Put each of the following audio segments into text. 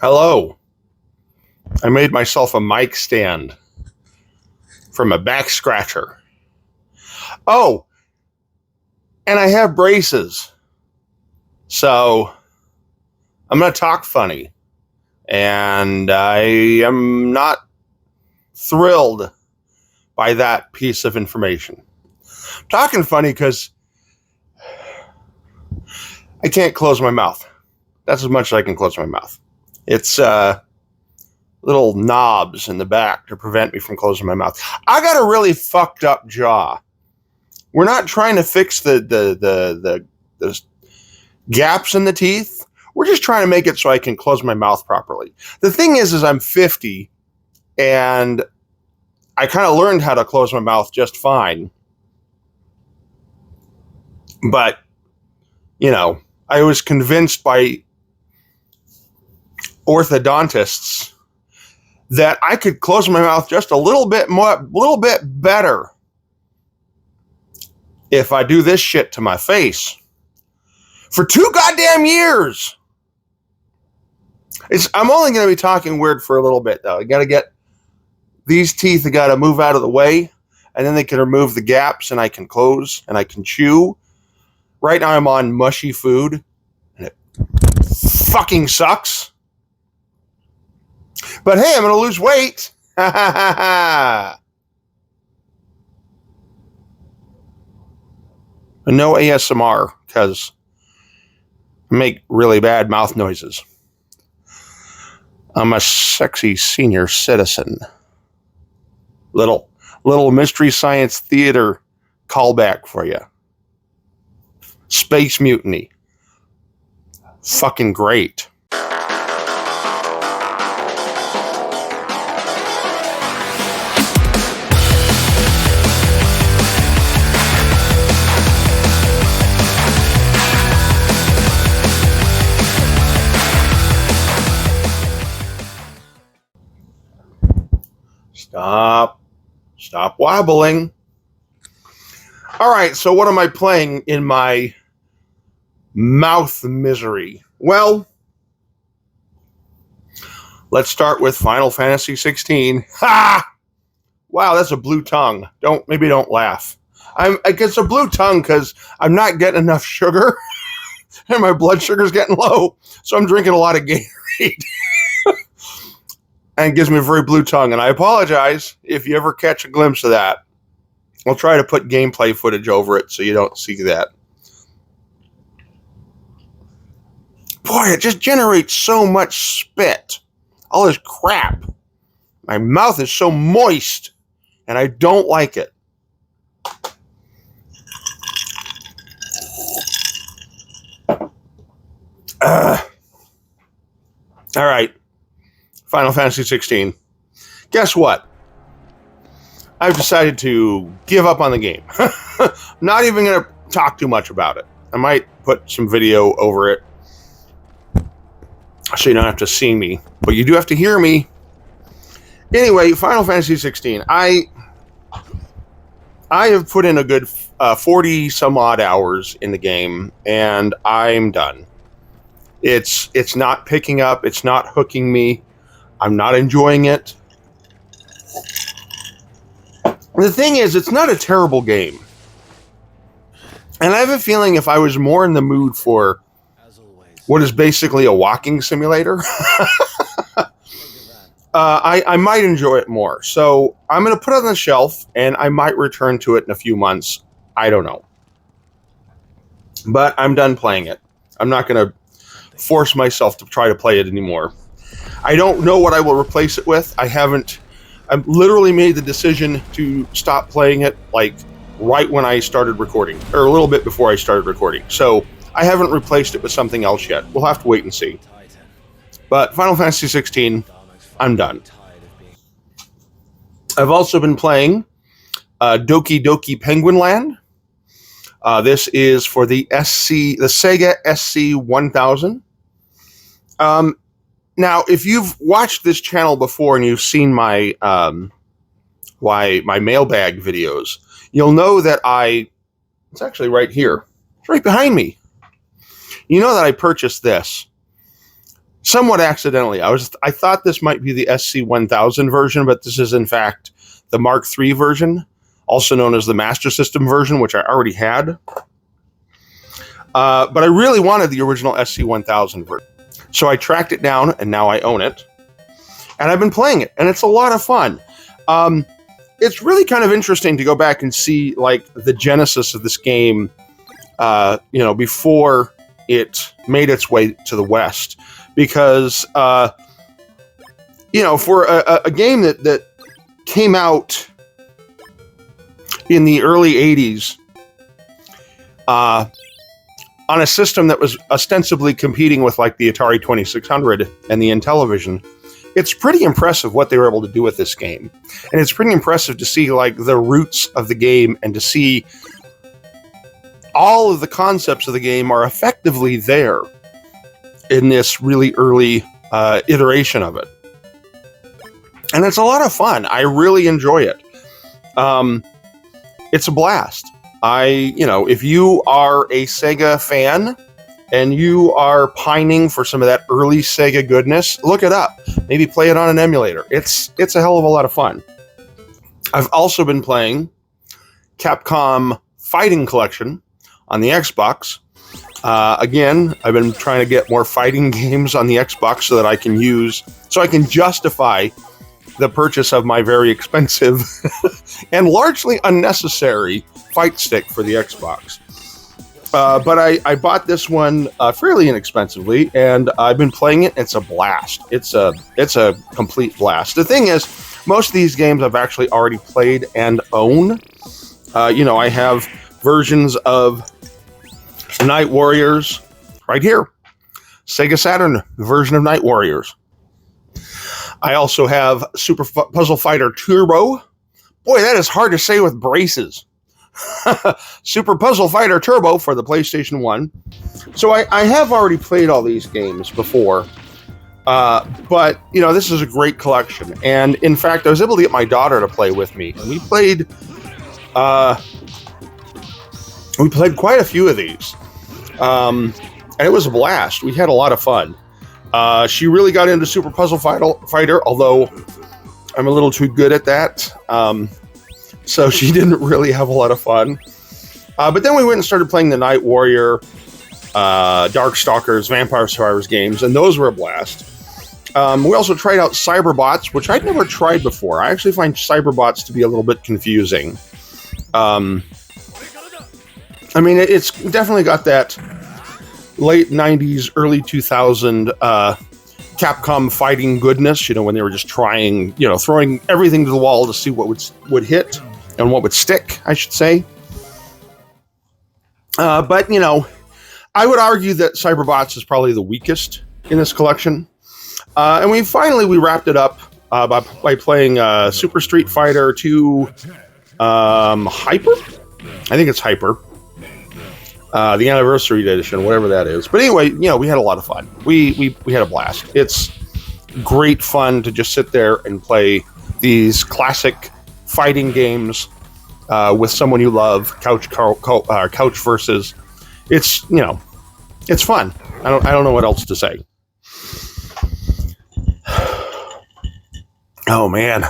Hello. I made myself a mic stand from a back scratcher. Oh, and I have braces. So I'm going to talk funny. And I am not thrilled by that piece of information. I'm talking funny because I can't close my mouth. That's as much as I can close my mouth. It's little knobs in the back to prevent me from closing my mouth. I got a really fucked up jaw. We're not trying to fix the gaps in the teeth. We're just trying to make it so I can close my mouth properly. The thing is I'm 50 and I kind of learned how to close my mouth just fine. But, I was convinced by orthodontists that I could close my mouth just a little bit better if I do this shit to my face. For 2 goddamn years. I'm only going to be talking weird for a little bit, though. I got to get these teeth, I got to move out of the way, and then they can remove the gaps, and I can close, and I can chew. Right now I'm on mushy food, and it fucking sucks. But hey, I'm going to lose weight. And no ASMR, because I make really bad mouth noises. I'm a sexy senior citizen. Little Mystery Science Theater callback for you. Space Mutiny. Fucking great. Stop wobbling. All right, so what am I playing in my mouth misery? Well, let's start with Final Fantasy 16. Ha! Wow, that's a blue tongue. Maybe don't laugh. I guess a blue tongue because I'm not getting enough sugar and my blood sugar's getting low, so I'm drinking a lot of Gatorade. And it gives me a very blue tongue, and I apologize if you ever catch a glimpse of that. I'll try to put gameplay footage over it so you don't see that. Boy, it just generates so much spit. All this crap. My mouth is so moist, and I don't like it. All right. Final Fantasy 16. Guess what? I've decided to give up on the game. I'm not even going to talk too much about it. I might put some video over it so you don't have to see me, but you do have to hear me. Anyway, Final Fantasy 16. I have put in a good 40 some odd hours in the game, and I'm done. It's not picking up. It's not hooking me. I'm not enjoying it. The thing is, it's not a terrible game. And I have a feeling if I was more in the mood for what is basically a walking simulator, I might enjoy it more. So I'm going to put it on the shelf, and I might return to it in a few months. I don't know. But I'm done playing it. I'm not going to force myself to try to play it anymore. I don't know what I will replace it with. I've literally made the decision to stop playing it like right when I started recording, or a little bit before I started recording. So I haven't replaced it with something else yet. We'll have to wait and see. But Final Fantasy 16, I'm done. I've also been playing Doki Doki Penguin Land. This is for the Sega SC 1000. Now, if you've watched this channel before and you've seen my mailbag videos, you'll know that it's actually right here. It's right behind me. You know that I purchased this somewhat accidentally. I thought this might be the SC-1000 version, but this is in fact the Mark III version, also known as the Master System version, which I already had. But I really wanted the original SC-1000 version. So I tracked it down, and now I own it. And I've been playing it, and it's a lot of fun. It's really kind of interesting to go back and see, like, the genesis of this game, before it made its way to the West. Because, for a game that came out in the early 80s, on a system that was ostensibly competing with like the Atari 2600 and the Intellivision, it's pretty impressive what they were able to do with this game. And it's pretty impressive to see like the roots of the game and to see all of the concepts of the game are effectively there in this really early iteration of it. And it's a lot of fun. I really enjoy it. It's a blast. If you are a Sega fan and you are pining for some of that early Sega goodness, look it up. Maybe play it on an emulator. It's a hell of a lot of fun. I've also been playing Capcom Fighting Collection on the Xbox. Again, I've been trying to get more fighting games on the Xbox so I can justify the purchase of my very expensive and largely unnecessary fight stick for the Xbox. But I bought this one fairly inexpensively, and I've been playing it. It's a blast. It's a complete blast. The thing is, most of these games I've actually already played and own. I have versions of Night Warriors right here. Sega Saturn version of Night Warriors. I also have Super Puzzle Fighter Turbo. Boy, that is hard to say with braces. Super Puzzle Fighter Turbo for the PlayStation 1. So I have already played all these games before. But, this is a great collection. And, in fact, I was able to get my daughter to play with me. And we played quite a few of these. And it was a blast. We had a lot of fun. She really got into Super Puzzle Fighter, although I'm a little too good at that. So she didn't really have a lot of fun. But then we went and started playing the Night Warrior, Darkstalkers, Vampire Survivors games, and those were a blast. We also tried out Cyberbots, which I'd never tried before. I actually find Cyberbots to be a little bit confusing. It's definitely got that late 90s, early 2000 Capcom fighting goodness, when they were just trying, throwing everything to the wall to see what would hit and what would stick, I should say. But I would argue that Cyberbots is probably the weakest in this collection. And we wrapped it up by playing Super Street Fighter 2 Hyper? I think it's Hyper. The anniversary edition, whatever that is. But anyway, we had a lot of fun. We had a blast. It's great fun to just sit there and play these classic fighting games with someone you love, couch versus. It's it's fun. I don't know what else to say. Oh man,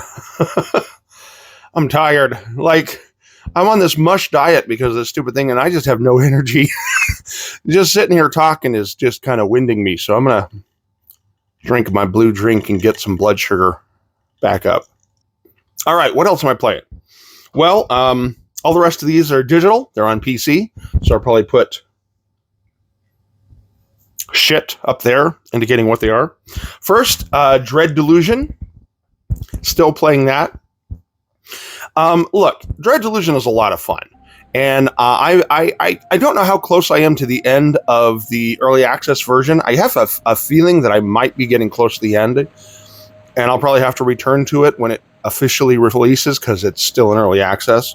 I'm tired. I'm on this mush diet because of this stupid thing, and I just have no energy. Just sitting here talking is just kind of winding me, so I'm going to drink my blue drink and get some blood sugar back up. All right, what else am I playing? Well, all the rest of these are digital. They're on PC, so I'll probably put shit up there indicating what they are. First, Dread Delusion. Still playing that. Look, Dread Delusion is a lot of fun, and I don't know how close I am to the end of the early access version. I have a feeling that I might be getting close to the end, and I'll probably have to return to it when it officially releases because it's still in early access.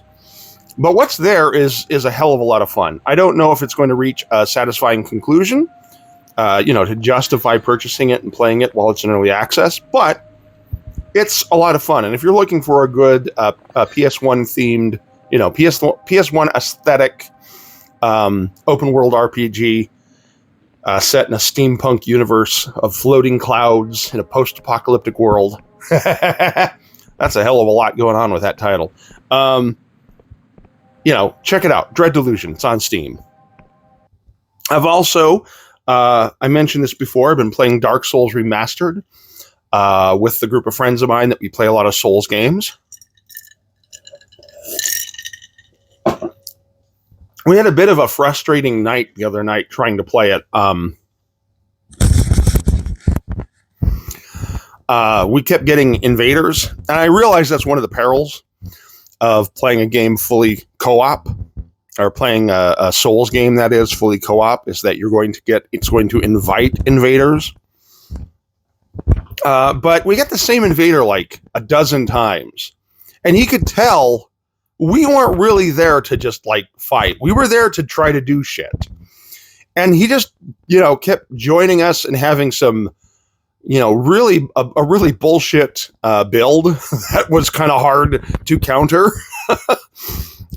But what's there is a hell of a lot of fun. I don't know if it's going to reach a satisfying conclusion, to justify purchasing it and playing it while it's in early access, but it's a lot of fun. And if you're looking for a good PS1 themed, PS1 aesthetic, open world RPG, set in a steampunk universe of floating clouds in a post-apocalyptic world. That's a hell of a lot going on with that title. Check it out. Dread Delusion. It's on Steam. I've also, I mentioned this before, I've been playing Dark Souls Remastered with the group of friends of mine that we play a lot of Souls games. We had a bit of a frustrating night the other night trying to play it. We kept getting invaders, and I realized that's one of the perils of playing a game fully co-op, or playing a Souls game that is fully co-op, is that it's going to invite invaders. But we got the same invader like a dozen times, and he could tell we weren't really there to just like fight. We were there to try to do shit. And he just, kept joining us and having some, really a really bullshit build that was kind of hard to counter.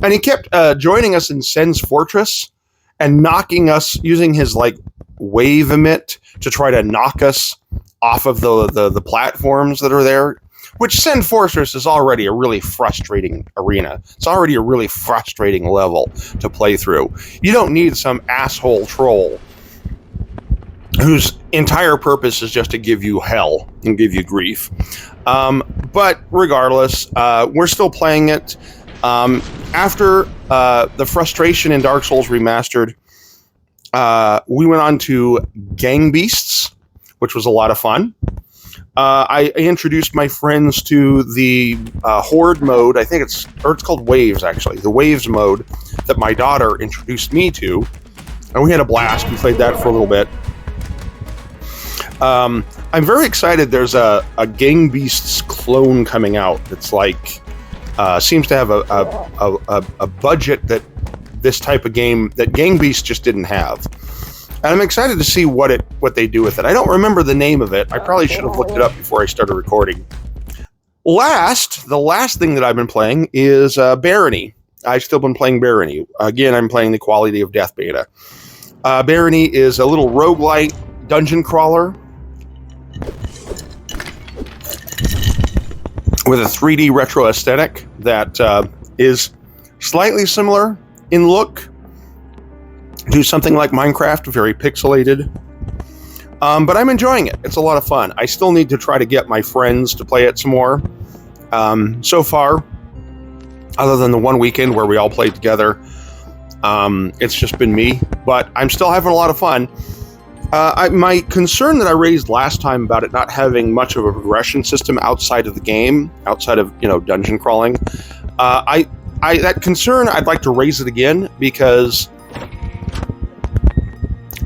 And he kept joining us in Sen's Fortress and knocking us, using his like wave emit to try to knock us off of the platforms that are there. Which Sen Fortress is already a really frustrating arena. It's already a really frustrating level to play through. You don't need some asshole troll whose entire purpose is just to give you hell and give you grief. But regardless, we're still playing it. After the frustration in Dark Souls Remastered, we went on to Gang Beasts, which was a lot of fun. I introduced my friends to the Horde mode. I think it's called Waves, actually. The Waves mode that my daughter introduced me to. And we had a blast. We played that for a little bit. I'm very excited. There's a Gang Beasts clone coming out that's like, seems to have a budget that this type of game, that Gang Beasts just didn't have. And I'm excited to see what they do with it. I don't remember the name of it. I probably should have looked it up before I started recording. The last thing that I've been playing is Barony. I've still been playing Barony. Again, I'm playing the Quality of Death beta. Barony is a little roguelite dungeon crawler with a 3D retro aesthetic that is slightly similar in look to something like Minecraft, very pixelated. But I'm enjoying it. It's a lot of fun. I still need to try to get my friends to play it some more. So far, other than the one weekend where we all played together, it's just been me. But I'm still having a lot of fun. My concern that I raised last time about it not having much of a progression system outside of the game, outside of dungeon crawling, that concern, I'd like to raise it again, because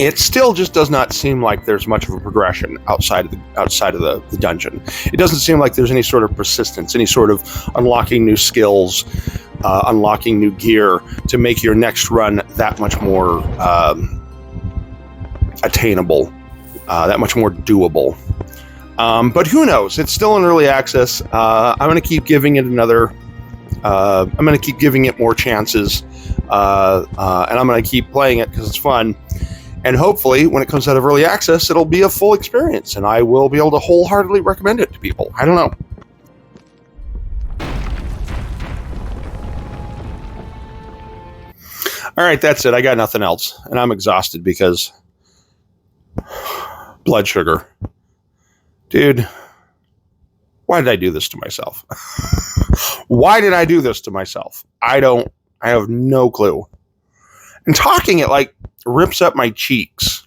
it still just does not seem like there's much of a progression outside of the dungeon. It doesn't seem like there's any sort of persistence, any sort of unlocking new skills, unlocking new gear to make your next run that much more attainable, that much more doable. But who knows? It's still in early access. I'm going to keep giving it I'm going to keep giving it more chances, and I'm going to keep playing it because it's fun. And hopefully, when it comes out of early access, it'll be a full experience, and I will be able to wholeheartedly recommend it to people. I don't know. All right, that's it. I got nothing else, and I'm exhausted because blood sugar. Dude, why did I do this to myself? Why did I do this to myself? I have no clue. And talking, it like rips up my cheeks.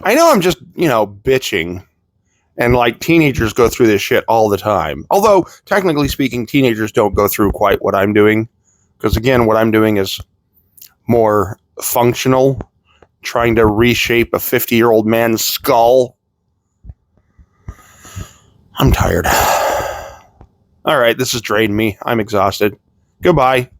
I know I'm just, bitching. And like teenagers go through this shit all the time. Although, technically speaking, teenagers don't go through quite what I'm doing. Because again, what I'm doing is more functional. Trying to reshape a 50-year-old man's skull. I'm tired. All right, this has drained me. I'm exhausted. Goodbye.